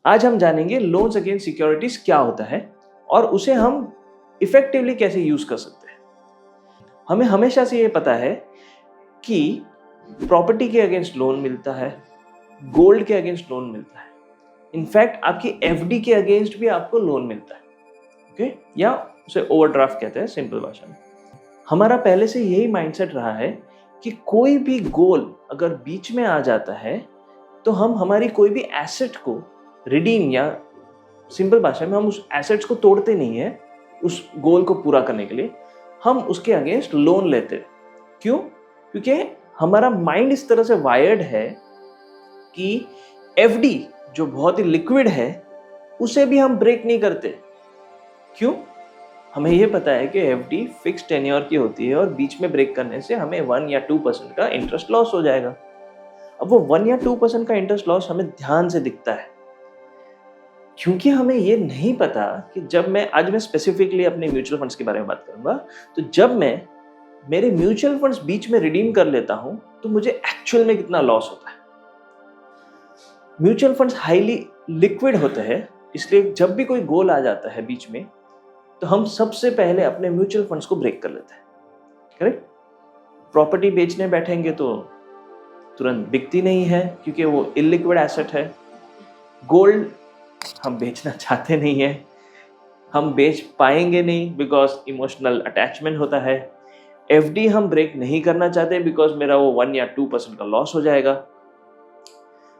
आज हम जानेंगे लोन्स अगेंस्ट सिक्योरिटीज क्या होता है और उसे हम इफेक्टिवली कैसे यूज कर सकते हैं। हमें हमेशा से ये पता है कि प्रॉपर्टी के अगेंस्ट लोन मिलता है, गोल्ड के अगेंस्ट लोन मिलता है, इनफैक्ट आपकी एफडी के अगेंस्ट भी आपको लोन मिलता है। ओके, या उसे ओवरड्राफ्ट कहते हैं सिंपल भाषा में। हमारा पहले से यही माइंडसेट रहा है कि कोई भी गोल अगर बीच में आ जाता है तो हम हमारी कोई भी एसेट को रिडीम, या सिंपल भाषा में हम उस एसेट्स को तोड़ते नहीं है उस गोल को पूरा करने के लिए, हम उसके अगेंस्ट लोन लेते हैं। क्यों? क्योंकि हमारा माइंड इस तरह से वायर्ड है कि एफडी जो बहुत ही लिक्विड है उसे भी हम ब्रेक नहीं करते। क्यों? हमें यह पता है कि एफडी फिक्स टेन्योर की होती है और बीच में ब्रेक करने से हमें 1 या 2% का इंटरेस्ट लॉस हो जाएगा। अब वो 1 या 2% का इंटरेस्ट लॉस हमें ध्यान से दिखता है, क्योंकि हमें ये नहीं पता कि आज मैं स्पेसिफिकली अपने म्यूचुअल फंड्स के बारे में बात करूंगा। तो जब मैं मेरे म्यूचुअल फंड्स बीच में रिडीम कर लेता हूं तो मुझे एक्चुअल में कितना लॉस होता है। म्यूचुअल फंड्स हाईली लिक्विड होते हैं, इसलिए जब भी कोई गोल आ जाता है बीच में तो हम सबसे पहले अपने म्यूचुअल फंड्स को ब्रेक कर लेते हैं। करेक्ट? प्रॉपर्टी बेचने बैठेंगे तो तुरंत बिकती नहीं है क्योंकि वो इलिक्विड एसेट है। गोल्ड हम बेचना चाहते नहीं है, हम बेच पाएंगे नहीं बिकॉज इमोशनल अटैचमेंट होता है। एफडी हम ब्रेक नहीं करना चाहते बिकॉज मेरा वो 1 या 2% का लॉस हो जाएगा।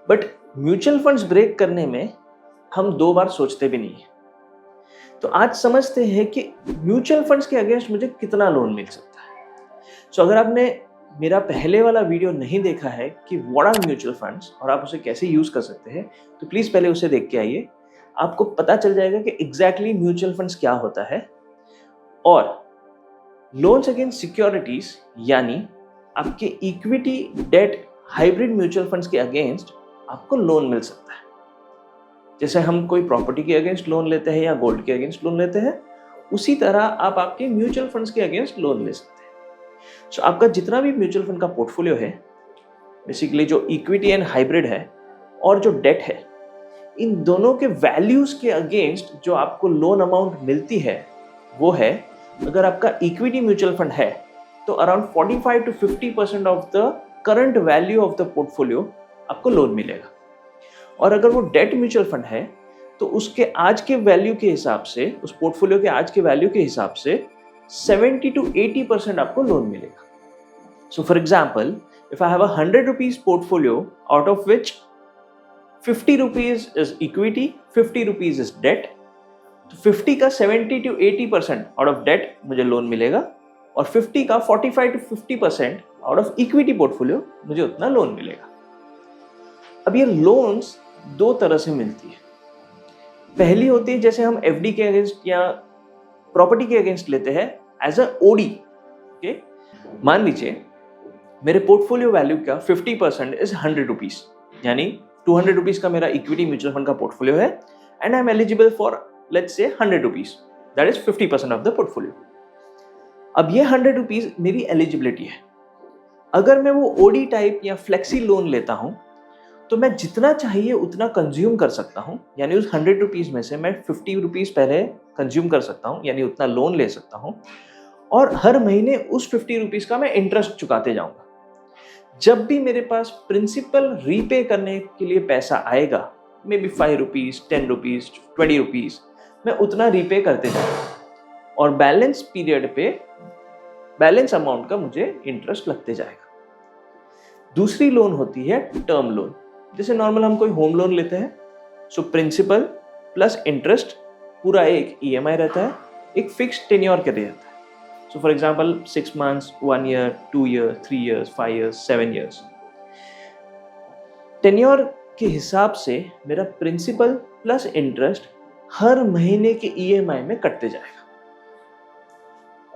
बट म्यूचुअल फंड्स ब्रेक करने में हम 2 बार सोचते भी नहीं है। तो आज समझते हैं कि म्यूचुअल फंड्स के अगेंस्ट मुझे कितना लोन मिल सकता है। सो अगर आपने मेरा पहले वाला वीडियो नहीं देखा है कि व्हाट आर म्यूचुअल फंड्स और आप उसे कैसे यूज कर सकते हैं, तो प्लीज पहले उसे देख के आइए। आपको पता चल जाएगा कि एग्जैक्टली म्यूचुअल फंड्स क्या होता है। और लोन्स अगेंस्ट सिक्योरिटीज यानी आपके equity, debt, hybrid mutual funds के अगेंस्ट आपको लोन मिल सकता है। जैसे हम कोई प्रॉपर्टी के अगेंस्ट लोन लेते हैं या गोल्ड के अगेंस्ट लोन लेते हैं, उसी तरह आप आपके म्यूचुअल फंड्स के अगेंस्ट लोन ले सकते हैं। सो आपका जितना भी म्यूचुअल फंड का पोर्टफोलियो है, बेसिकली जो इक्विटी एंड हाइब्रिड है और जो डेट है, इन दोनों के वैल्यूज के अगेंस्ट जो आपको लोन अमाउंट मिलती है वो है, अगर आपका इक्विटी म्यूचुअल फंड है तो around 45 to 50% of the current value of the portfolio आपको लोन मिलेगा। और अगर वो डेट म्यूचुअल फंड है तो उसके आज के वैल्यू के हिसाब से, उस पोर्टफोलियो के आज के वैल्यू के हिसाब से 70 to 80% आपको लोन मिलेगा। So for example, if I have a 100 rupees portfolio out of which 50 rupees is equity, 50 rupees is debt, तो 50 का 70 to 80% आउट ऑफ डेट मुझे लोन मिलेगा और 50 का 45 to 50% out of equity portfolio मुझे उतना लोन मिलेगा। अब ये लोन्स 2 तरह से मिलती है। पहली होती है जैसे हम एफडी के अगेंस्ट या प्रॉपर्टी के अगेंस्ट लेते हैं एज अ ओडी। ओके, मान लीजिए मेरे पोर्टफोलियो वैल्यू का 50% इज 100 रुपीज, यानी 200 रुपीज का मेरा इक्विटी म्यूचुअल फंड का पोर्टफोलियो है and I am eligible for let's say 100 rupees, that is 50% of the portfolio. अब ये 100 रुपीज मेरी एलिजिबिलिटी है। अगर मैं वो ओडी टाइप या फ्लेक्सी लोन लेता हूं तो मैं जितना चाहिए उतना कंज्यूम कर सकता हूं, यानी उस 100 रुपीज में से मैं 50 रुपीज पहले कंज्यूम कर सकता हूं, यानी उतना लोन ले सकता हूं और हर महीने उस 50 रुपीज का मैं इंटरेस्ट चुकाते जाऊंगा। जब भी मेरे पास प्रिंसिपल रीपे करने के लिए पैसा आएगा, may be 5 rupees, 10 rupees, 20 rupees, मैं उतना रीपे करते जाऊंगा और बैलेंस पीरियड पे बैलेंस अमाउंट का मुझे इंटरेस्ट लगते जाएगा। दूसरी लोन होती है टर्म लोन। जैसे नॉर्मल हम कोई होम लोन लेते हैं, सो प्रिंसिपल प्लस इंटरेस्ट पूरा एक ईएमआई रहता है, एक फिक्स्ड टेन्योर के लिए रहता है। So for example 6 months, 1 year, 2 years, 3 years, 5 years, 7 years। Tenure के हिसाब से मेरा प्रिंसिपल प्लस इंटरेस्ट हर महीने के ईएमआई में कटते जाएगा।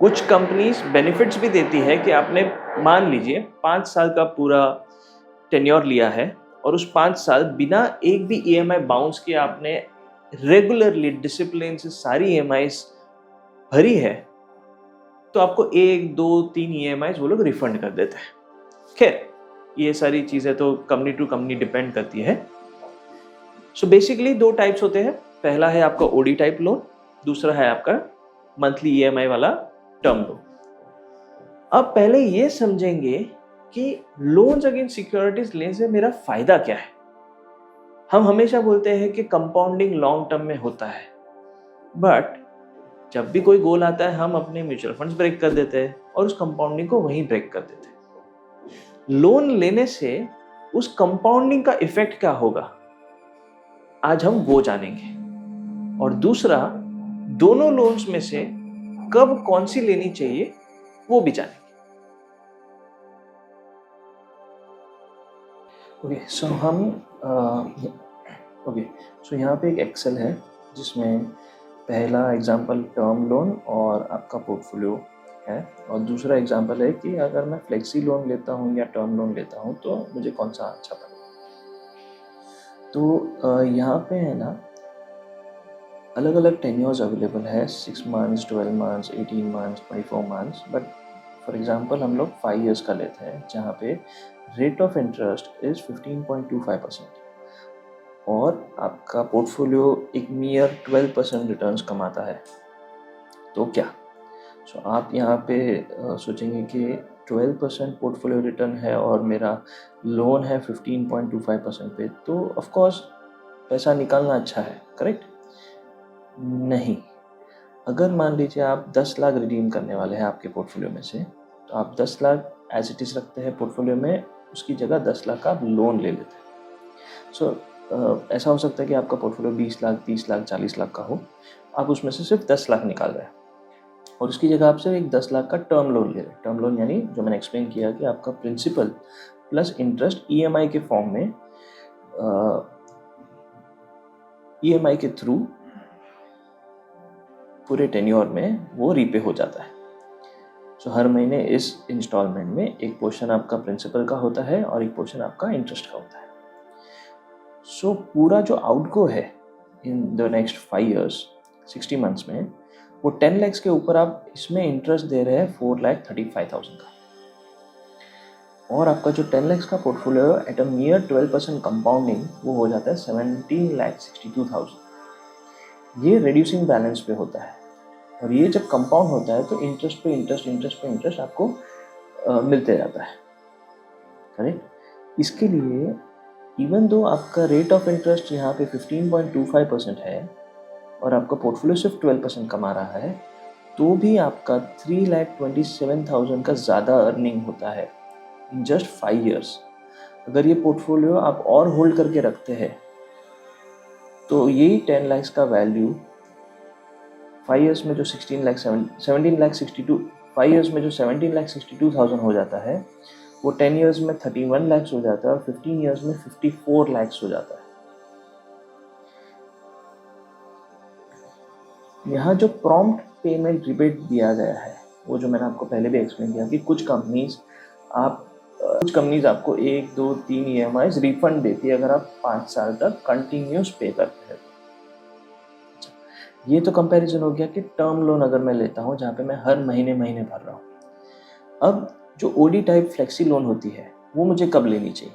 कुछ कंपनीज बेनिफिट्स भी देती है कि आपने मान लीजिए 5 साल का पूरा टेन्योर लिया है और उस 5 साल बिना एक भी ईएमआई बाउंस किए आपने रेगुलरली डिसिप्लिन से सारी ईएमआईज भरी है, तो आपको 1, 2, 3 ईएमआईज वो लोग रिफंड कर देते हैं। खैर, ये सारी चीज़ें तो कंपनी टू कंपनी डिपेंड करती है। सो बेसिकली दो टाइप्स होते हैं, पहला है आपका ओडी टाइप लोन, दूसरा है आपका मंथली ईएमआई वाला टर्म लोन। अब पहले ये समझेंगे कि लोन्स अगेंस्ट सिक्योरिटीज लेने से मेरा फायदा क्या है। हम हमेशा बोलते हैं कि कंपाउंडिंग लॉन्ग टर्म में होता है, बट जब भी कोई गोल आता है हम अपने म्यूचुअल फंड्स ब्रेक कर देते हैं और उस कंपाउंडिंग को वहीं ब्रेक कर देते हैं। लोन लेने से उस कंपाउंडिंग का इफेक्ट क्या होगा, आज हम वो जानेंगे। और दूसरा, दोनों लोन्स में से कब कौन सी लेनी चाहिए वो भी जानेंगे। सो यहाँ पे एक एक्सेल है जिसमें पहला एग्जांपल टर्म लोन और आपका पोर्टफोलियो है, और दूसरा एग्जांपल है कि अगर मैं फ्लेक्सी लोन लेता हूँ या टर्म लोन लेता हूँ तो मुझे कौन सा अच्छा पड़ेगा। तो यहाँ पे है ना अलग अलग टेन्योर्स अवेलेबल है, 6 months, 12 months, 18 months, 24 months, but for example हम लोग 5 इयर्स का लेते हैं जहाँ पे रेट ऑफ इंटरेस्ट इज 15.25% और आपका पोर्टफोलियो एक मियर 12% रिटर्न्स कमाता है। तो क्या आप यहाँ पे सोचेंगे कि 12% पोर्टफोलियो रिटर्न है और मेरा लोन है 15.25% पे, तो ऑफ कोर्स पैसा निकालना अच्छा है, करेक्ट? नहीं। अगर मान लीजिए आप 10 लाख रिडीम करने वाले हैं आपके पोर्टफोलियो में से, तो आप 10 लाख एज इट इज़ रखते हैं पोर्टफोलियो में, उसकी जगह 10 लाख का आप लोन ले लेते हैं। ऐसा हो सकता है कि आपका पोर्टफोलियो 20 लाख, 30 लाख, 40 लाख का हो, आप उसमें से सिर्फ 10 लाख निकाल रहे हैं और उसकी जगह आप सिर्फ एक 10 लाख का टर्म लोन ले रहे हैं। टर्म लोन यानी जो मैंने एक्सप्लेन किया कि आपका प्रिंसिपल प्लस इंटरेस्ट ईएमआई के फॉर्म में, ईएमआई के थ्रू पूरे टेन्योर में वो रीपे हो जाता है। हर महीने इस इंस्टॉलमेंट में एक पोर्शन आपका प्रिंसिपल का होता है और एक पोर्शन आपका इंटरेस्ट का होता है। पूरा जो आउटगो है in the next 5 years 60 months में, वो 10 लाख के ऊपर आप इसमें इंटरेस्ट दे रहे हैं 4,35,000 का, और आपका जो 10 लाख का पोर्टफोलियो एट अ मियर 12% कंपाउंडिंग वो हो जाता है 17,62,000। ये रिड्यूसिंग बैलेंस पे होता है, और ये जब कंपाउंड होता है तो इंटरेस्ट पे इंटरेस्ट आपको मिलते जाता है, करेक्ट? इसके लिए इवन दो आपका रेट ऑफ इंटरेस्ट यहाँ पे 15.25% है और आपका पोर्टफोलियो सिर्फ 12% कमा रहा है, तो भी आपका 3,27,000 का ज़्यादा अर्निंग होता है इन जस्ट 5 इयर्स। अगर ये पोर्टफोलियो आप और होल्ड करके रखते हैं तो यही 10 लाख का वैल्यू 5 इयर्स में जो 5 इयर्स में जो 17,62,000 हो जाता है, वो 10 इयर्स में 31 लाख हो जाता है और 15 इयर्स में 54 लाख हो जाता है। यहाँ जो प्रॉम्प्ट पेमेंट रिबेट दिया गया है, वो जो मैंने आपको पहले भी एक्सप्लेन किया कि कुछ कंपनीज आपको 1, 2, 3 EMIs रिफंड देती है अगर आप 5 साल तक कंटिन्यूस पे करते हैं। ये तो कंपैरिजन हो गया कि टर्म लोन अगर मैं लेता हूँ जहाँ पे मैं हर महीने भर रहा हूँ। अब जो ओडी टाइप फ्लेक्सी लोन होती है वो मुझे कब लेनी चाहिए,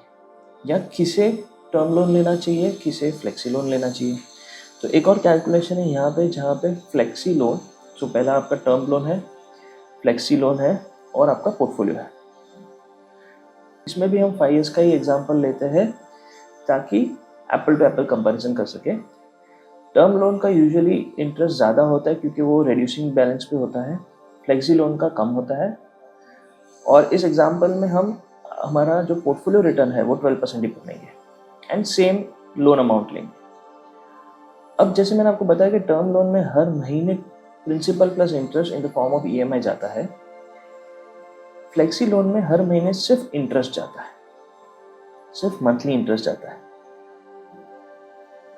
या किसे टर्म लोन लेना चाहिए, किसे फ्लेक्सी लोन लेना चाहिए? तो एक और कैलकुलेशन है यहाँ पे जहाँ पे फ्लेक्सी लोन, तो पहला आपका टर्म लोन है, फ्लेक्सी लोन है और आपका पोर्टफोलियो है। इसमें भी हम 5 इयर्स का ही एग्जांपल लेते हैं ताकि एप्पल टू एप्पल कंपैरिजन कर सके। टर्म लोन का यूजुअली इंटरेस्ट ज़्यादा होता है क्योंकि वो रिड्यूसिंग बैलेंस पे होता है, फ्लेक्सी लोन का कम होता है, और इस एग्जांपल में हम हमारा जो पोर्टफोलियो रिटर्न है वो 12% ही पकड़ेंगे एंड सेम लोन अमाउंट लेंगे। अब जैसे मैंने आपको बताया कि टर्म लोन में हर महीने principal plus interest in the form of EMI जाता है, फ्लेक्सी लोन में हर महीने सिर्फ इंटरेस्ट जाता है, सिर्फ मंथली इंटरेस्ट जाता है।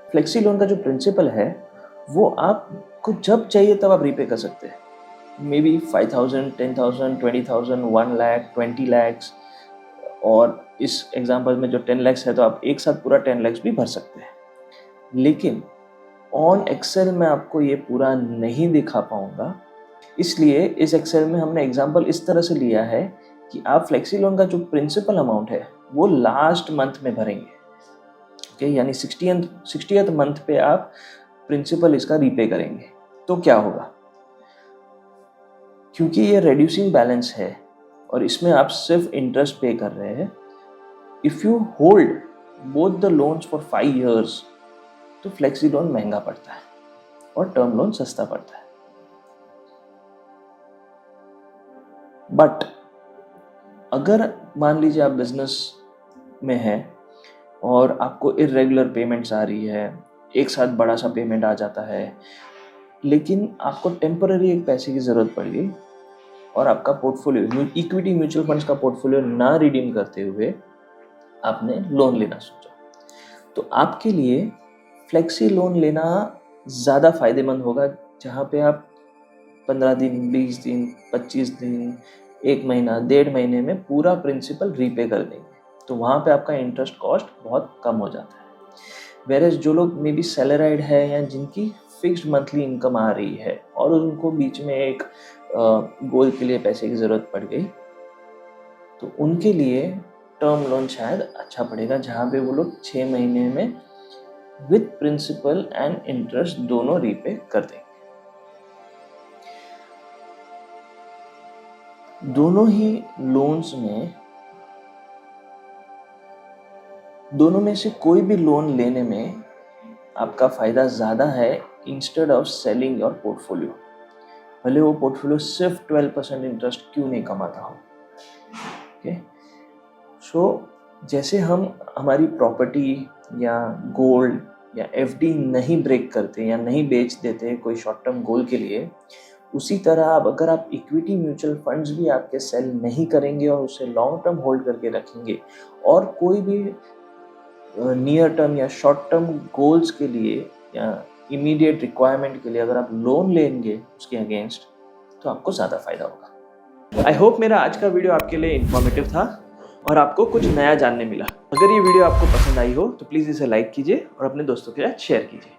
फ्लेक्सी लोन का जो प्रिंसिपल है वो आपको जब चाहिए तब आप रीपे कर सकते हैं, मे बी 5,000, 10,000, 20,000, 1 लाख, 20 lakhs, और इस एग्जांपल में जो 10 lakhs है तो आप एक साथ पूरा 10 lakhs भी भर सकते हैं। लेकिन ऑन एक्सेल में आपको ये पूरा नहीं दिखा पाऊंगा, इसलिए इस एक्सेल में हमने एग्जांपल इस तरह से लिया है कि आप फ्लेक्सी लोन का जो प्रिंसिपल अमाउंट है वो लास्ट मंथ में भरेंगे। यानी 60th मंथ पे आप प्रिंसिपल इसका रीपे करेंगे। तो क्या होगा, क्योंकि ये रेड्यूसिंग बैलेंस है और इसमें आप सिर्फ इंटरेस्ट पे कर रहे हैं, if you hold both the loans for 5 years तो फ्लेक्सी लोन महंगा पड़ता है और टर्म लोन सस्ता पड़ता है। बट अगर मान लीजिए आप बिजनेस में हैं और आपको इर्रेगुलर पेमेंट्स आ रही है, एक साथ बड़ा सा पेमेंट आ जाता है, लेकिन आपको टेम्पररी एक पैसे की ज़रूरत पड़ गई और आपका पोर्टफोलियो, इक्विटी म्यूचुअल फंड्स का पोर्टफोलियो ना रिडीम करते हुए आपने लोन लेना सोचा, तो आपके लिए फ्लेक्सी लोन लेना ज़्यादा फायदेमंद होगा, जहाँ पे आप 15 दिन, 20 दिन, 25 दिन, 1 महीना, 1.5 महीने में पूरा प्रिंसिपल रीपे कर देंगे। तो वहाँ पे आपका इंटरेस्ट कॉस्ट बहुत कम हो जाता है। वेरेज जो लोग मे बी सैलराइड है या जिनकी फिक्स्ड मंथली इनकम आ रही है और उनको बीच में एक गोल के लिए पैसे की ज़रूरत पड़ गई, तो उनके लिए टर्म लोन शायद अच्छा पड़ेगा, जहाँ पे वो लोग 6 महीने में विथ प्रिंसिपल एंड इंटरेस्ट दोनों रीपे कर देंगे। दोनों ही लोन्स में, दोनों में से कोई भी लोन लेने में आपका फ़ायदा ज़्यादा है instead of selling your portfolio, भले वो पोर्टफोलियो सिर्फ 12% इंटरेस्ट क्यों नहीं कमाता हो। ओके, सो जैसे हम हमारी प्रॉपर्टी या गोल्ड या एफडी नहीं ब्रेक करते या नहीं बेच देते कोई शॉर्ट टर्म गोल के लिए, उसी तरह अब अगर आप इक्विटी म्यूचुअल फंड्स भी आपके सेल नहीं करेंगे और उसे लॉन्ग टर्म होल्ड करके रखेंगे और कोई भी नियर टर्म या शॉर्ट टर्म गोल्स के लिए या इमीडिएट रिक्वायरमेंट के लिए अगर आप लोन लेंगे उसके अगेंस्ट, तो आपको ज़्यादा फायदा होगा। आई होप मेरा आज का वीडियो आपके लिए इन्फॉर्मेटिव था और आपको कुछ नया जानने मिला। अगर ये वीडियो आपको पसंद आई हो तो प्लीज़ इसे लाइक कीजिए और अपने दोस्तों के साथ शेयर कीजिए।